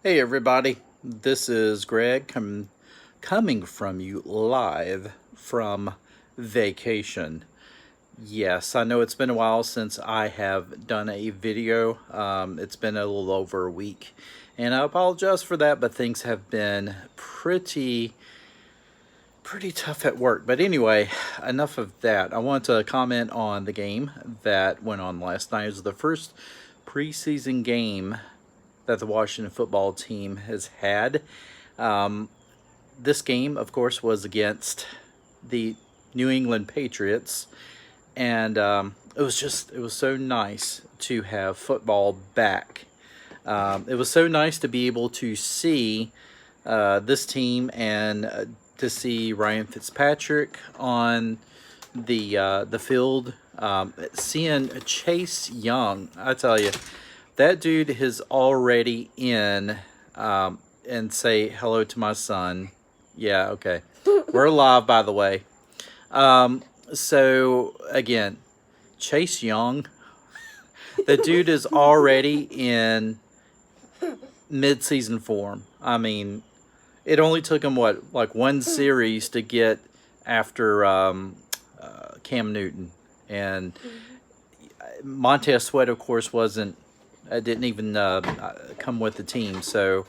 Hey everybody, this is Greg coming from you live from vacation. Yes, I know it's been a while since I have done a video. It's been a little over a week, and I apologize for that, but things have been pretty tough at work. But anyway, enough of that. I want to comment on the game that went on last night. It was the first preseason game that the Washington football team has had. Um, this game, of course, was against the New England Patriots, and it was so nice to have football back. It was so nice to be able to see this team and to see Ryan Fitzpatrick on the field. Seeing Chase Young, I tell you, that dude is already in and say hello to my son. Yeah, okay. We're live, by the way. So, again, Chase Young, the dude is already in mid-season form. I mean, it only took him, like one series to get after Cam Newton. And Montez Sweat, of course, didn't even come with the team. So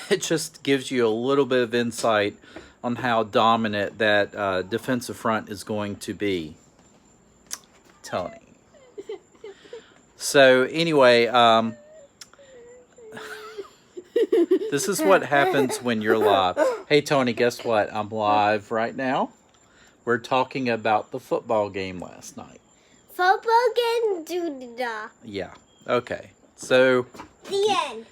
it just gives you a little bit of insight on how dominant that defensive front is going to be. Tony. So anyway, this is what happens when you're live. Hey Tony, guess what? I'm live right now. We're talking about the football game last night. Football game, Judah. Yeah. Okay. So The end.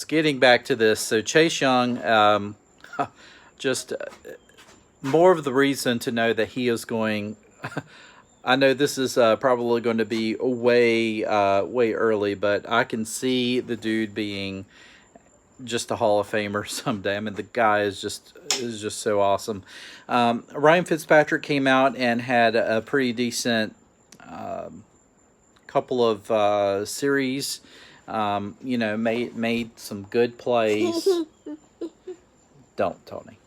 getting back to this. So Chase Young, just more of the reason to know that he is going. I know this is probably going to be way early, but I can see the dude being just a Hall of Famer someday. I mean, the guy is just so awesome. Ryan Fitzpatrick came out and had a pretty decent couple of series. Made some good plays. Don't, Tony.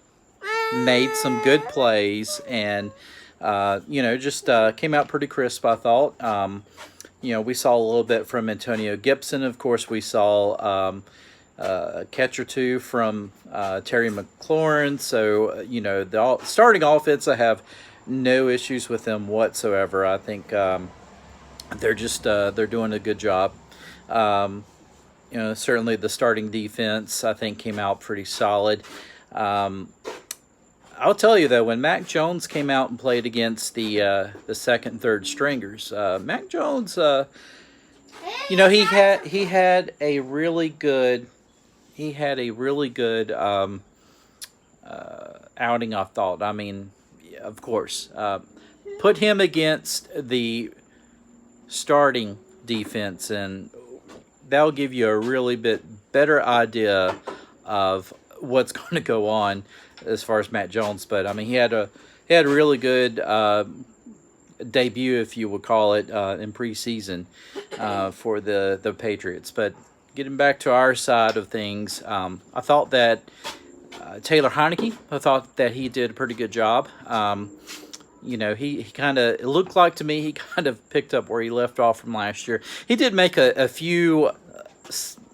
Made some good plays and just came out pretty crisp, I thought. We saw a little bit from Antonio Gibson. Of course, we saw a catch or two from Terry McLaurin. So, the starting offense, I have no issues with them whatsoever. I think they're doing a good job. Certainly the starting defense, I think, came out pretty solid. I'll tell you though, when Mac Jones came out and played against the second and third stringers, Mac Jones, he had a really good outing. I thought. I mean, of course, put him against the starting defense, and that'll give you a really better idea of what's going to go on as far as Matt Jones. But I mean, he had a really good debut, if you would call it, in preseason for the Patriots. But getting back to our side of things, I thought that Taylor Heineke, I thought that he did a pretty good job. He kind of, it looked like to me, he kind of picked up where he left off from last year. He did make a few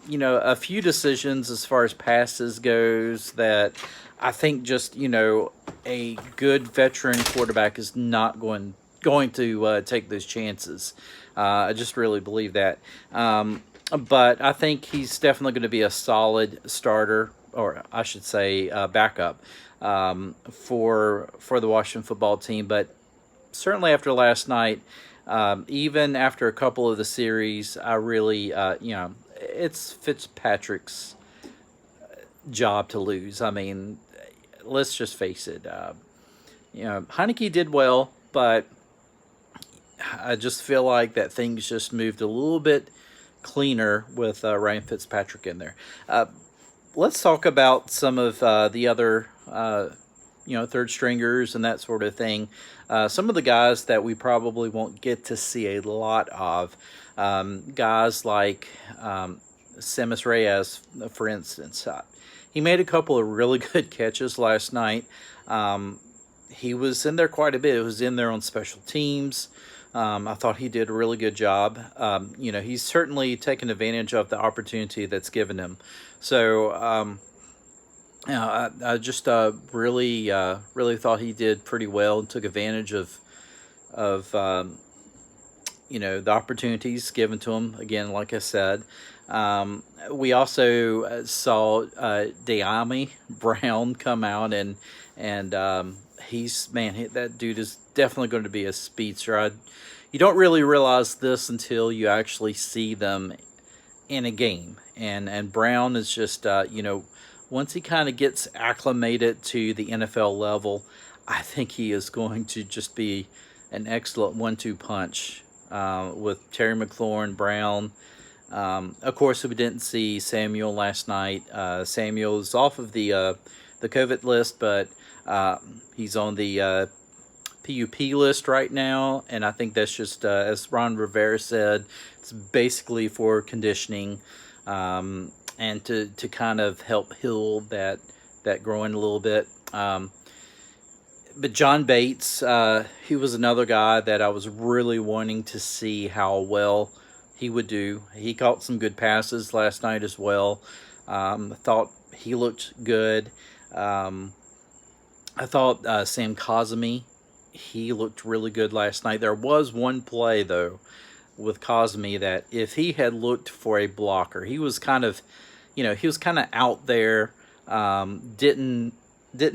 decisions as far as passes goes that I think just, a good veteran quarterback is not going to take those chances. I just really believe that. But I think he's definitely going to be a solid starter, or I should say backup, for the Washington football team. But certainly after last night, even after a couple of the series, I really, it's Fitzpatrick's job to lose. I mean, let's just face it. Heineke did well, but I just feel like that things just moved a little bit cleaner with Ryan Fitzpatrick in there. Let's talk about some of the other, third stringers and that sort of thing. Some of the guys that we probably won't get to see a lot of. Guys like Semis Reyes, for instance. He made a couple of really good catches last night. He was in there quite a bit. It was in there on special teams. I thought he did a really good job. He's certainly taken advantage of the opportunity that's given him. So, I just really thought he did pretty well and took advantage of the opportunities given to him. Again, like I said, we also saw Deami Brown come out and that dude is definitely going to be a speedster. You don't really realize this until you actually see them in a game, and Brown is just once he kind of gets acclimated to the NFL level, I think he is going to just be an excellent 1-2 punch with Terry McLaurin, Brown. Of course, we didn't see Samuel last night. Samuel is off of the COVID list, but he's on the PUP list right now, and I think that's just as Ron Rivera said, it's basically for conditioning and to kind of help heal that groin a little bit. But John Bates, he was another guy that I was really wanting to see how well he would do. He caught some good passes last night as well. I thought he looked good. I thought Sam Cosmi, he looked really good last night. There was one play, though, with Cosmi that if he had looked for a blocker, he was kind of out there, didn't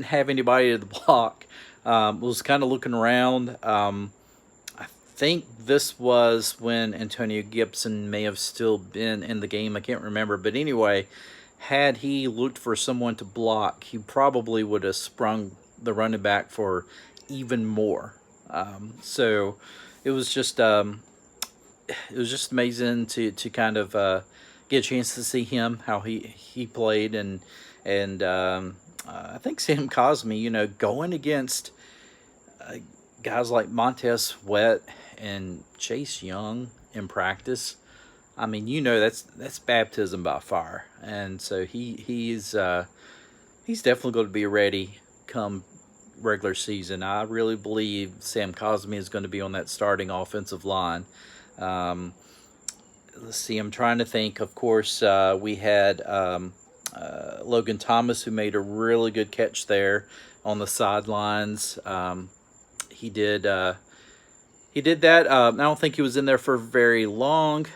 have anybody to block. Was kind of looking around. I think this was when Antonio Gibson may have still been in the game. I can't remember. But anyway, had he looked for someone to block, he probably would have sprung the running back for even more. So it was just amazing to kind of get a chance to see him, how he played, and I think Sam Cosmi, going against guys like Montez Sweat and Chase Young in practice, I mean, that's baptism by fire, and so he's definitely going to be ready come regular season. I really believe Sam Cosmi is going to be on that starting offensive line. Let's see, I'm trying to think. Of course, we had Logan Thomas, who made a really good catch there on the sidelines. He did that. I don't think he was in there for very long.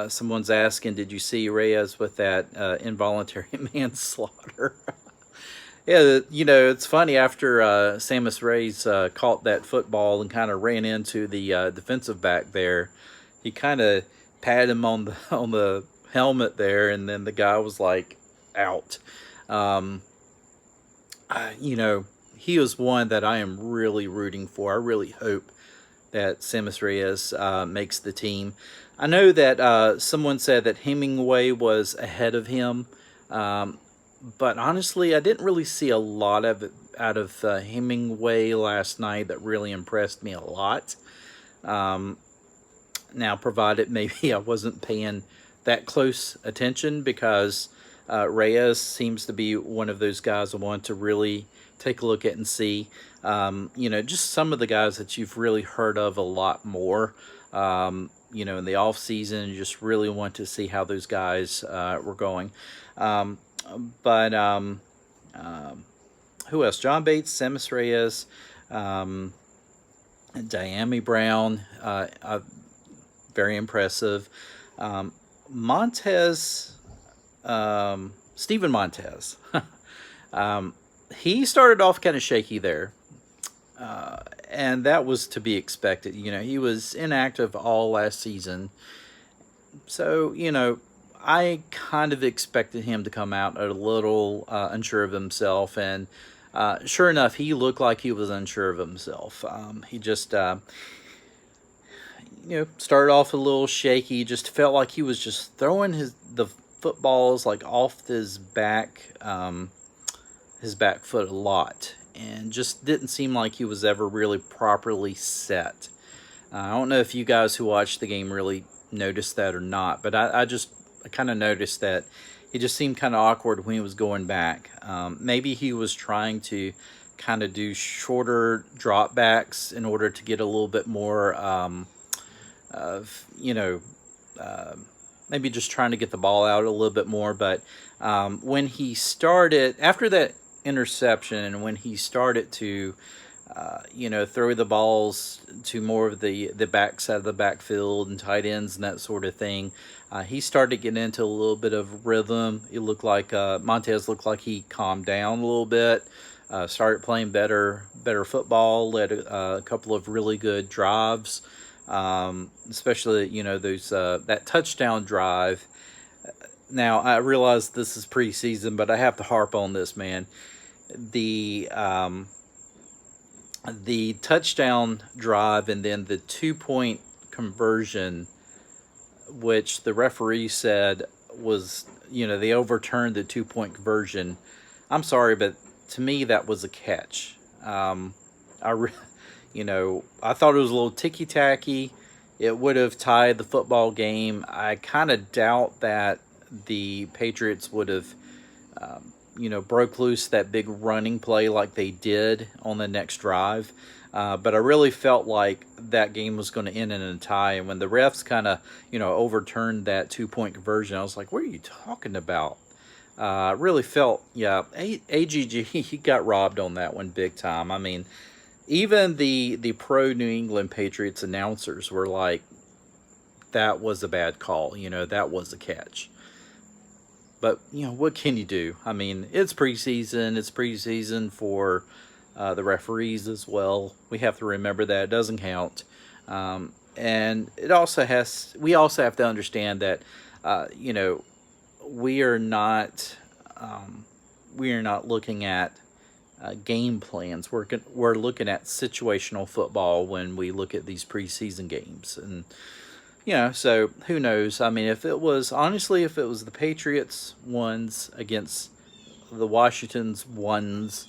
Someone's asking, did you see Reyes with that involuntary manslaughter? Yeah, it's funny, after Samus Reyes caught that football and kind of ran into the defensive back there, he kind of patted him on the helmet there, and then the guy was like out. He was one that I am really rooting for. I really hope that Samus Reyes makes the team. I know that someone said that Hemingway was ahead of him, but honestly, I didn't really see a lot of it out of Hemingway last night that really impressed me a lot. Now, provided maybe I wasn't paying that close attention, because Reyes seems to be one of those guys I want to really take a look at and see. Just some of the guys that you've really heard of a lot more, in the off season. You just really want to see how those guys were going. But who else? John Bates, Samus Reyes, Diami Brown, very impressive. Stephen Montez. He started off kind of shaky there, and that was to be expected. He was inactive all last season, so I kind of expected him to come out a little unsure of himself, and sure enough, he looked like he was unsure of himself. He just started off a little shaky. Just felt like he was just throwing the footballs like off his back foot a lot, and just didn't seem like he was ever really properly set. I don't know if you guys who watched the game really noticed that or not, but I kind of noticed that he just seemed kind of awkward when he was going back. Maybe he was trying to kind of do shorter drop backs in order to get a little bit more of, maybe just trying to get the ball out a little bit more. But when he started, after that interception, and when he started to, throw the balls to more of the backside of the backfield and tight ends and that sort of thing, he started getting into a little bit of rhythm. It looked like Montez looked like he calmed down a little bit, started playing better football, led a couple of really good drives, especially those that touchdown drive. Now I realize this is preseason, but I have to harp on this, man. The touchdown drive and then the 2-point conversion, which the referee said was, they overturned the 2-point conversion. I'm sorry, but to me that was a catch. I thought it was a little ticky-tacky. It would have tied the football game. I kind of doubt that the Patriots would have broke loose that big running play like they did on the next drive. But I really felt like that game was going to end in a tie. And when the refs kind of, overturned that 2-point conversion, I was like, what are you talking about? I really felt, AGG, he got robbed on that one big time. I mean, even the pro New England Patriots announcers were like, that was a bad call. That was a catch. But, what can you do? I mean, it's preseason. It's preseason for the referees as well. We have to remember that it doesn't count. And we also have to understand that, we are not looking at game plans. We're looking at situational football when we look at these preseason games. And so who knows? I mean, if it was the Patriots ones against the Washington's ones,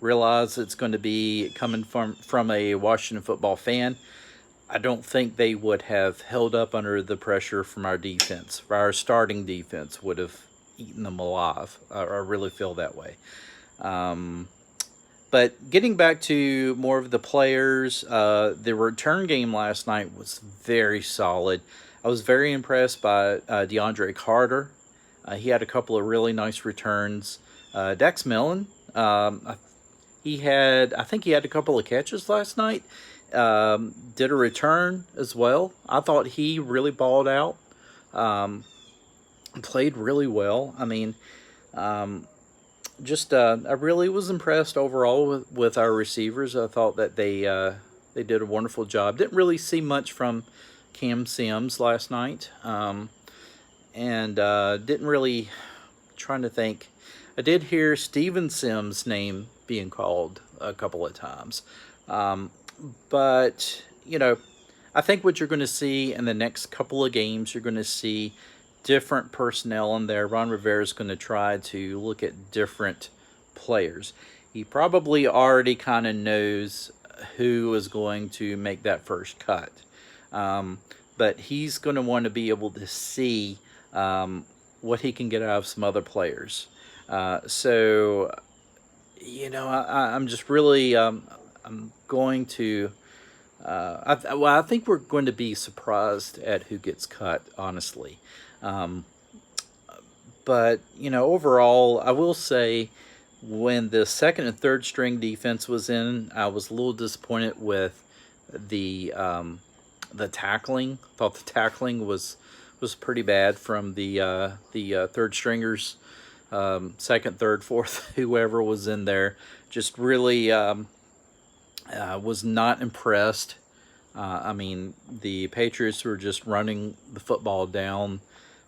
realize it's going to be coming from a Washington football fan. I don't think they would have held up under the pressure from our defense. Our starting defense would have eaten them alive. I really feel that way. But getting back to more of the players, the return game last night was very solid. I was very impressed by DeAndre Carter. He had a couple of really nice returns. Dax Millen, I think he had a couple of catches last night. Did a return as well. I thought he really balled out. Played really well. I mean, I really was impressed overall with our receivers. I thought that they did a wonderful job. Didn't really see much from Cam Sims last night, and didn't really. Trying to think. I did hear Steven Sims' name being called a couple of times, but I think what you're going to see in the next couple of games, you're going to see different personnel in there. Ron Rivera is going to try to look at different players. He probably already kind of knows who is going to make that first cut. But he's going to want to be able to see what he can get out of some other players. I'm just really, I'm going to, I think we're going to be surprised at who gets cut, honestly. But overall, I will say when the second and third string defense was in, I was a little disappointed with the tackling. Thought the tackling was pretty bad from the third stringers, second, third, fourth, whoever was in there. Just really was not impressed. I mean, the Patriots were just running the football down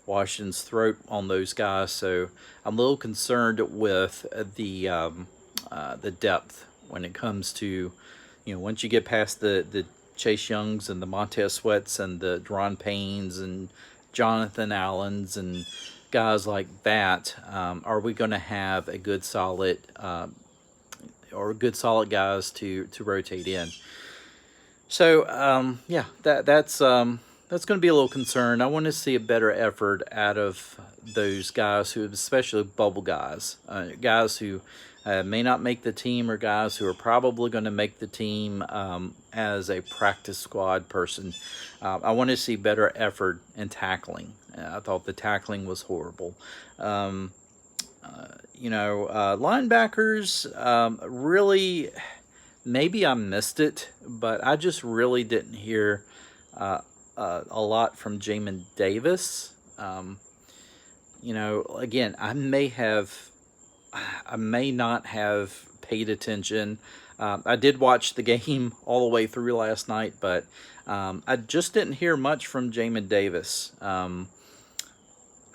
Washington's throat on those guys, so I'm a little concerned with the depth when it comes to, once you get past the Chase Youngs and the Montez Sweats and the Deron Paynes and Jonathan Allens and guys like that, are we going to have a good solid guys to rotate in? So yeah, that's going to be a little concern. I want to see a better effort out of those guys who, especially bubble guys, guys who may not make the team, or guys who are probably going to make the team as a practice squad person. I want to see better effort in tackling. I thought the tackling was horrible. Um, Linebackers really. Maybe I missed it, but I just really didn't hear a lot from Jamin Davis. Again, I may not have paid attention. I did watch the game all the way through last night, but I just didn't hear much from Jamin Davis.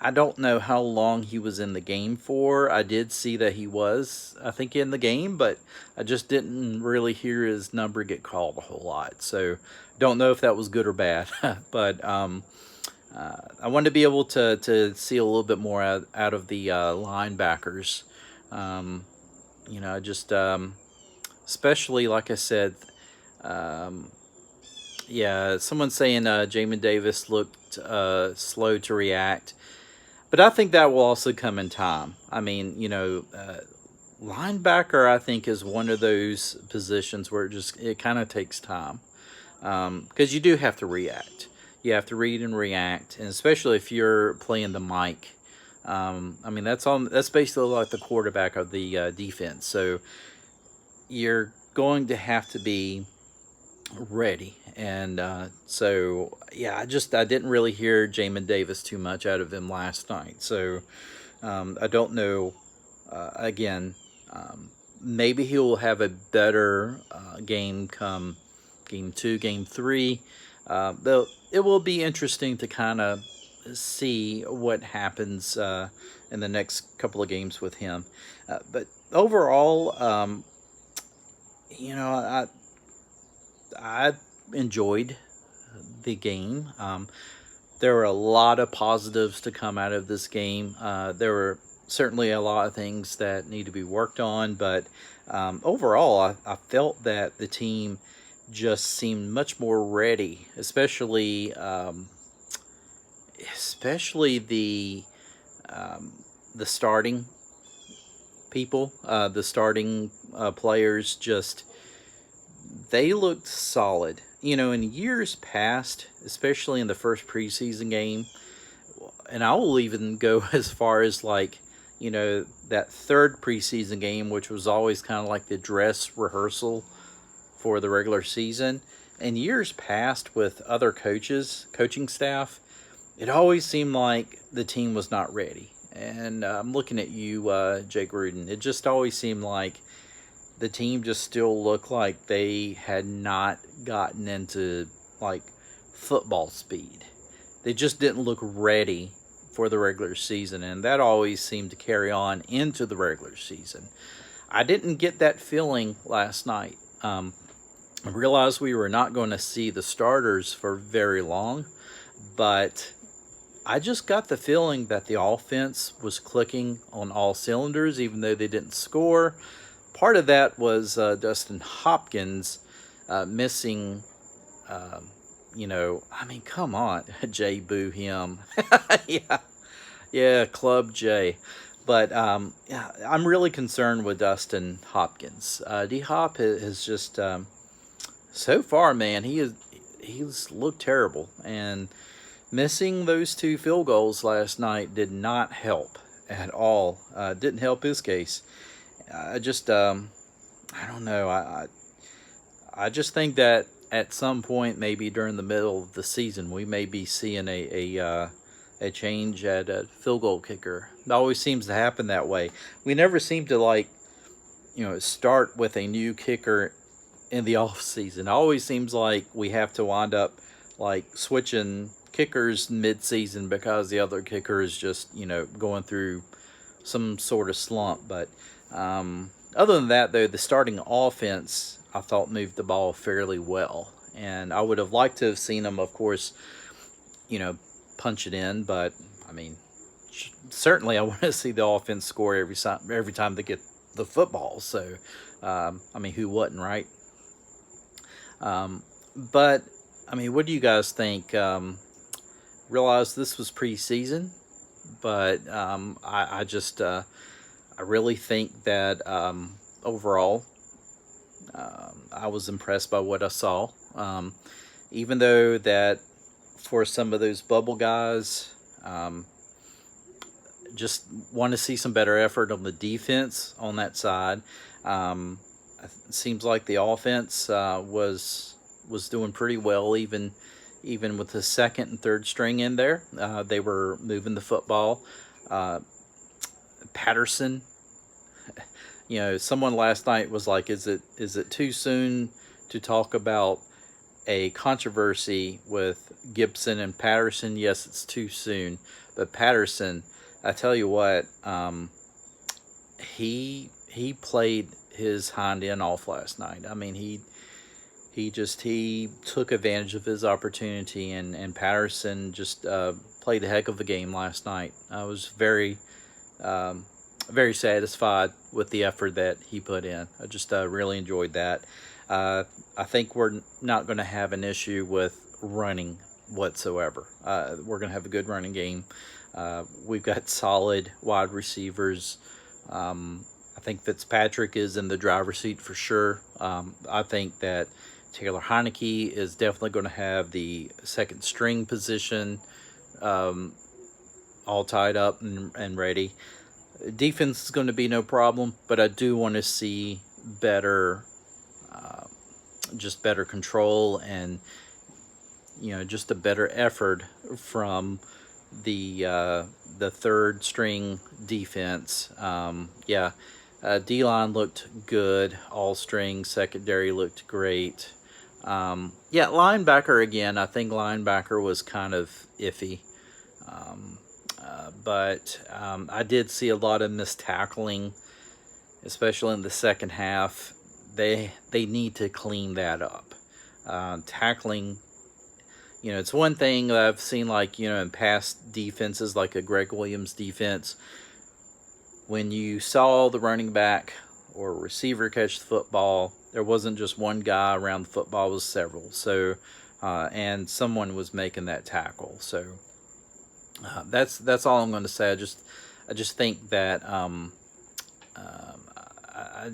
I don't know how long he was in the game for. I did see that he was, I think, in the game, but I just didn't really hear his number get called a whole lot. So don't know if that was good or bad. But I wanted to be able to see a little bit more out of the linebackers. Just especially, like I said, yeah, someone saying Jamin Davis looked slow to react. But I think that will also come in time. I mean, linebacker, I think, is one of those positions where it kind of takes time, because you do have to react. You have to read and react, and especially if you're playing the mic. That's basically like the quarterback of the defense. So you're going to have to be ready. And I didn't really hear Jamin Davis too much out of him last night. So I don't know. Again, maybe he will have a better game come game 2, game 3. Though it will be interesting to kind of see what happens in the next couple of games with him. But overall, I enjoyed the game. There were a lot of positives to come out of this game. There were certainly a lot of things that need to be worked on, but overall, I felt that the team just seemed much more ready, especially the starting people, the starting players. Just they looked solid. In years past, especially in the first preseason game, and I will even go as far as that third preseason game, which was always kind of like the dress rehearsal for the regular season. In years past with other coaching staff, it always seemed like the team was not ready. And I'm looking at you, Jake Gruden. It just always seemed like the team just still looked like they had not gotten into football speed. They just didn't look ready for the regular season, and that always seemed to carry on into the regular season. I didn't get that feeling last night. I realized we were not going to see the starters for very long, but I just got the feeling that the offense was clicking on all cylinders, even though they didn't score. Part of that was Dustin Hopkins missing, come on, Jay, boo him. Yeah, Club J. But yeah, I'm really concerned with Dustin Hopkins. D-Hop has just, so far, man, he's looked terrible. And missing those 2 field goals last night did not help at all. Didn't help his case. I don't know. I just think that at some point, maybe during the middle of the season, we may be seeing a change at a field goal kicker. It always seems to happen that way. We never seem to start with a new kicker in the off season. It always seems like we have to wind up switching kickers mid-season because the other kicker is just going through some sort of slump. But other than that, though, the starting offense, I thought, moved the ball fairly well. And I would have liked to have seen them, of course, punch it in. But, certainly I want to see the offense score every time they get the football. So, who wouldn't, right? But I mean, what do you guys think? Realize this was preseason, but I really think that overall I was impressed by what I saw. Even though that for some of those bubble guys, just want to see some better effort on the defense on that side. It seems like the offense was doing pretty well, even with the second and third string in there. They were moving the football. Patterson, someone last night was like, "Is it too soon to talk about a controversy with Gibson and Patterson?" Yes, it's too soon, but Patterson, I tell you what, he played his hind end off last night. I mean, he took advantage of his opportunity, and Patterson just played a heck of a game last night. I was very satisfied with the effort that he put in. I just really enjoyed that. I think we're not going to have an issue with running whatsoever. We're going to have a good running game. We've got solid wide receivers. I think Fitzpatrick is in the driver's seat for sure. I think that Taylor Heineke is definitely going to have the second string position all tied up and ready. Defense is going to be no problem, but I do want to see better, just better control and just a better effort from the third string defense. D-line looked good. All string secondary looked great. Linebacker again. I think linebacker was kind of iffy. But I did see a lot of missed tackling, especially in the second half. They need to clean that up. Tackling, it's one thing that I've seen, like, in past defenses, like a Greg Williams defense, when you saw the running back or receiver catch the football, there wasn't just one guy around the football, it was several. So, and someone was making that tackle. So, that's all I'm going to say. I just think that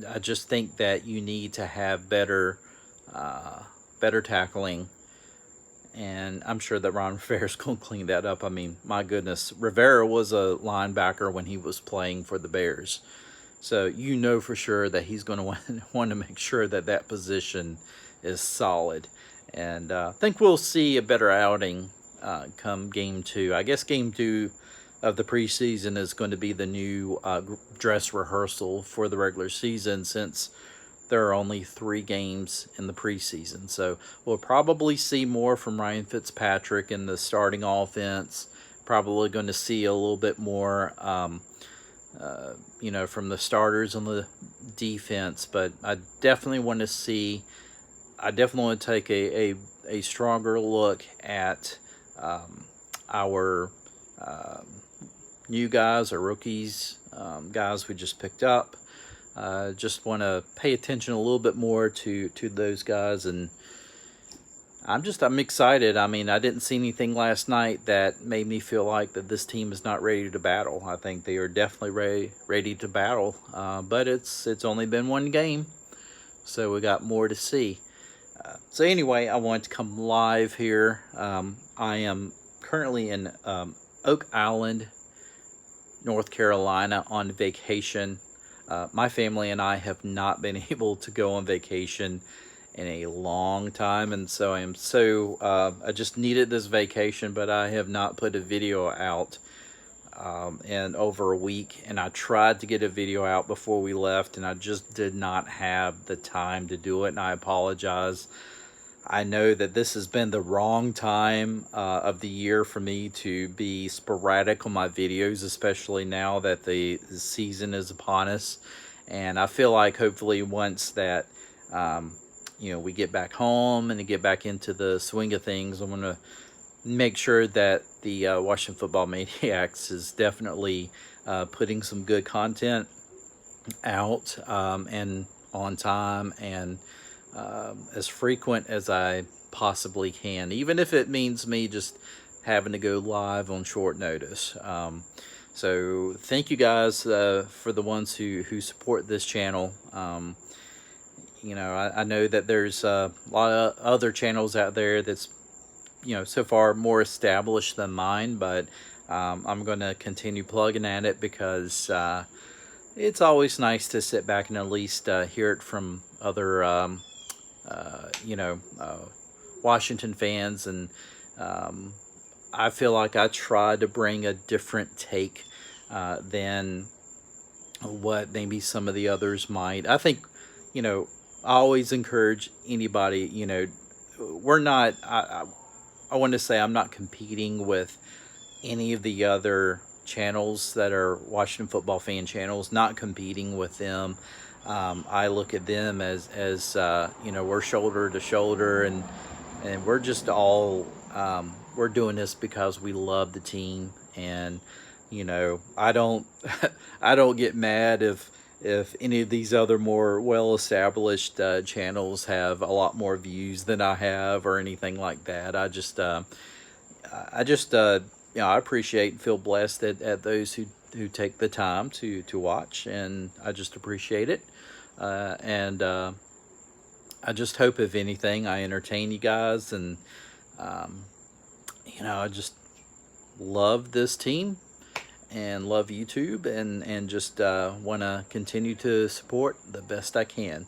I just think that you need to have better tackling, and I'm sure that Ron Rivera's going to clean that up. I mean, my goodness, Rivera was a linebacker when he was playing for the Bears, so for sure that he's going to want to make sure that position is solid, and I think we'll see a better outing come game 2. I guess game 2 of the preseason is going to be the new dress rehearsal for the regular season, since there are only 3 games in the preseason. So we'll probably see more from Ryan Fitzpatrick in the starting offense. Probably going to see a little bit more, from the starters on the defense. But I definitely want to take a stronger look at our new guys or rookies, guys we just picked up. Just want to pay attention a little bit more to those guys, and I'm excited. I mean, I didn't see anything last night that made me feel like that this team is not ready to battle. I think they are definitely ready to battle, but it's only been one game, so we got more to see. So anyway, I wanted to come live here. I am currently in Oak Island, North Carolina, on vacation. My family and I have not been able to go on vacation in a long time, and so I just needed this vacation, but I have not put a video out in over a week, and I tried to get a video out before we left, and I just did not have the time to do it, and I apologize. I know that this has been the wrong time of the year for me to be sporadic on my videos, especially now that the season is upon us. And I feel like hopefully once that, we get back home and get back into the swing of things, I'm going to make sure that the Washington Football Maniacs is definitely putting some good content out and on time, and as frequent as I possibly can, even if it means me just having to go live on short notice. So thank you guys for the ones who support this channel. You know, I know that there's a lot of other channels out there that's, you know, so far more established than mine, but I'm going to continue plugging at it because it's always nice to sit back and at least hear it from other, you know, Washington fans. And I feel like I try to bring a different take than what maybe some of the others might. I think, you know, I always encourage anybody, you know, we're not, I want to say I'm not competing with any of the other channels that are Washington football fan channels, not competing with them. I look at them as you know, we're shoulder to shoulder, and we're just all, we're doing this because we love the team. And, you know, I don't, I don't get mad if any of these other more well-established channels have a lot more views than I have or anything like that. I just you know, I appreciate and feel blessed at those who take the time to watch, and I just appreciate it. And I just hope, if anything, I entertain you guys. And you know, I just love this team and love YouTube, and just want to continue to support the best I can.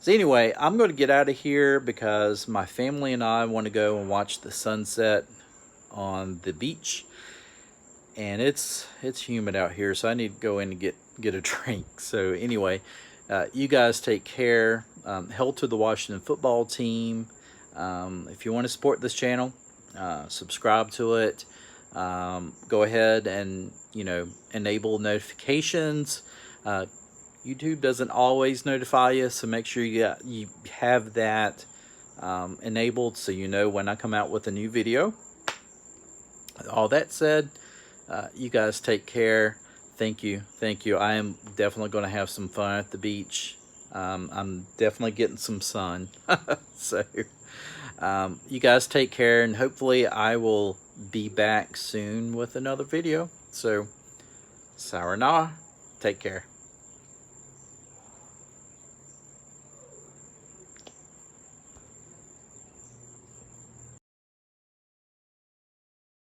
So anyway, I'm going to get out of here because my family and I want to go and watch the sunset on the beach, and it's humid out here, so I need to go in and get a drink. So anyway, you guys take care. Hell to the Washington football team. If you want to support this channel, subscribe to it. Go ahead and, you know, enable notifications. YouTube doesn't always notify you, so make sure you have that enabled so you know when I come out with a new video. All that said, you guys take care. Thank you. I am definitely going to have some fun at the beach. I'm definitely getting some sun. So you guys take care, and hopefully I will be back soon with another video. So sayonara. Take care.